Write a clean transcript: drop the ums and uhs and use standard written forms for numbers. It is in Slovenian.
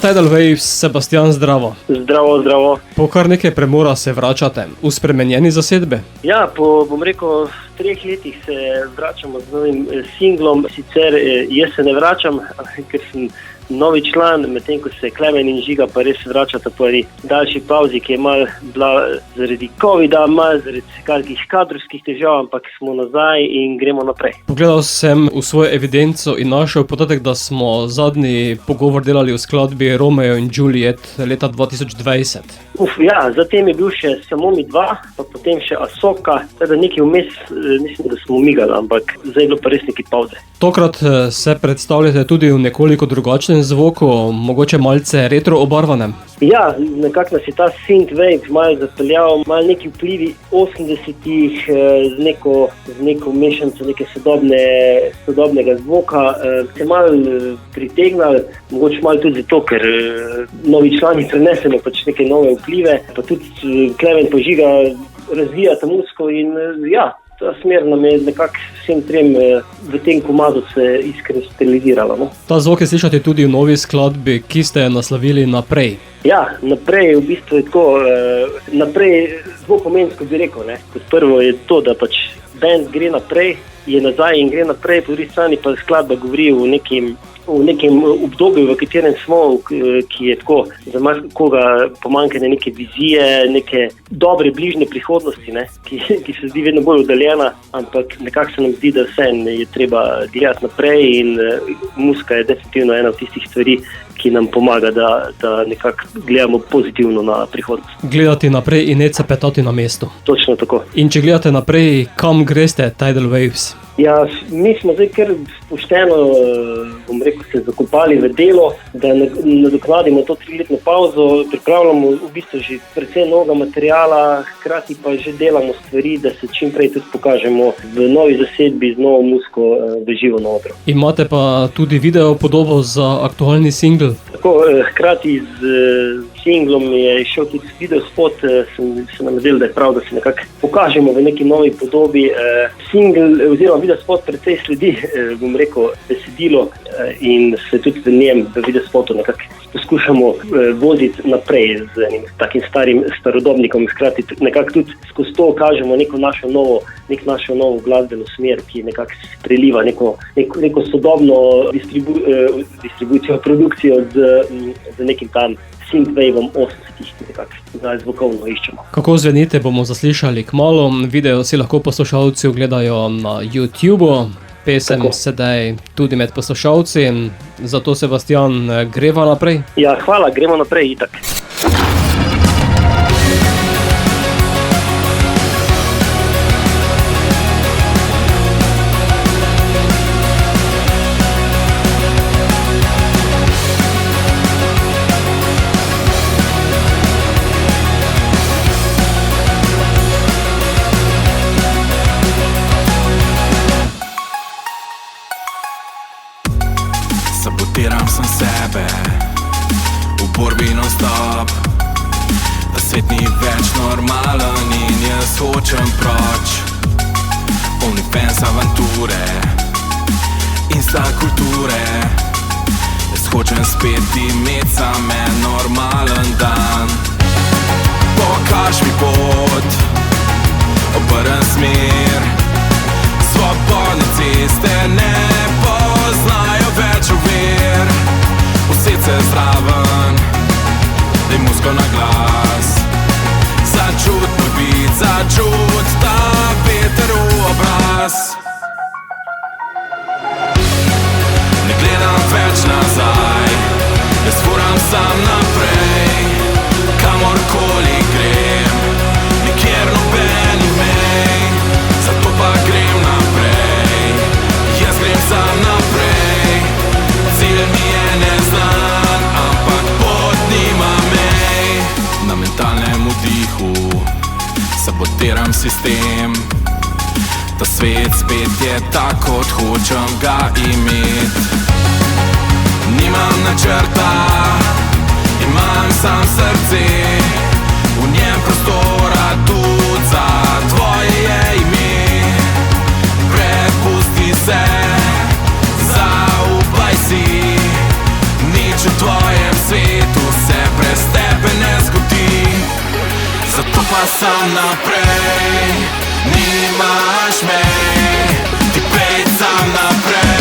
Tidal Waves, Sebastian, zdravo. Zdravo. Po kar nekaj premora se vračate v spremenjeni zasedbe? Ja, po, 3 letih se vračamo z novim singlom. Sicer jaz se ne vračam, ker sem novi član, medtem ko se Klemen in Žiga pa res vračata po eni daljši pauzi, ki je malo bila zaradi covida, malo zaradi kakih kadrovskih težav, ampak smo nazaj in gremo naprej. Pogledal sem v svojo evidenco in našel podatek, da smo zadnji pogovor delali v skladbi Romeo in Juliet leta 2020. Ja, zatem je bil še Samo mi dva, pa potem še Asoka, teda nekaj vmes, mislim, da smo migali, ampak zdaj je bilo pa res nekaj pauze. Tokrat se predstavljate tudi v nekoliko drugačnem zvoku, mogoče malce retro obarvanem. Ja, nekako nas je ta synthwave malo zapeljal, malo neki vplivi 80-ih z neko mešanico neke sodobnega zvoka. Se malo pritegnali, mogoče malo tudi zato, ker novi člani prenesemo pač neke nove vplive, pa tudi Klemen pa Žiga razvijata muziko in ja, ta smer nam je nekako vsem trem v tem komadu se izkristalizirala. No? Ta zvok je slišati tudi v novi skladbi, ki ste naslovili Naprej. Ja, naprej v bistvu je tako, naprej dvopomensko bi rekel. Ne? Kot prvo je to, da pač band gre naprej, je nazaj in gre naprej, po drugi strani pa skladba govori v nekem obdobju, v katerem smo, ki je tako za koga pomanjkanje neke vizije, neke dobre bližnje prihodnosti, ne, ki se zdi vedno bolj oddaljena, ampak nekako se nam zdi, da vse je treba gledati naprej in muzika je definitivno ena od tistih stvari, ki nam pomaga, da nekako gledamo pozitivno na prihodnost. Gledati naprej in ne cepetati na mestu. Točno tako. In če gledate naprej, kam greste Tidal Waves? Ja, mi smo zdaj kar pošteno, se zakopali v delo, da nadoknadimo to 3-letno pauzo, pripravljamo v bistvu že precej novega materiala, hkrati pa že delamo stvari, da se čim prej tudi pokažemo v novi zasedbi z novo muziko v živo na odru. Imate pa tudi video podobo za aktualni singl? Tako, hkrati z singlom je šel tudi video spot, se nam zdelo, da je prav, da se nekako pokažemo v neki novi podobi. Single oziroma video spot precej sledi, besedilo in se tudi v njem v video spotu nekako poskušamo voziti naprej z enim takim starim starodobnikom, hkrati nekako tudi skozi to kažemo neko našo novo glasbeno smer, ki nekako preliva neko sodobno distribucijo, produkcijo z nekim tam synthwaveom 80-ih, ki nekako zdaj zvokovno iščemo. Kako zvenite, bomo zaslišali kmalu. Video si lahko poslušalci ogledajo na YouTubeu, pesem sedaj tudi med poslušalci. Zato, Sebastian, greva naprej? Ja, hvala, gremo naprej, itak. Sabotiram sem sebe v borbi non-stop, da svet ni več normalen in jaz hočem proč. OnlyFans avanture, Insta kulture, jaz hočem spet imet same normalen dan. Pokaž mi pot, obrn smer, svobodne ceste ne poznajo več ovir. Usedь se zraven, daj muziko na glas, začut moj beat, začut ta veter v obraz. Ne gledam več nazaj, jaz furam sam naprej, kamorkoli grem, nikjer noben imej, zato pa grem naprej, jaz grem sam naprej, cilj mi je neznan, ampak pot nima mej. Na mentalnem vdihu sabotiram sistem, ta svet spet je tak, kot hočem ga imet. Nimam načrta, imam sam srce, v njem prostora tudi za tvoje ime. Prepusti se, zaupaj si, nič v tvojem svetu se brez tebe ne zgodi. Zato pa sam naprej, nimaš mej, ti pej sam naprej.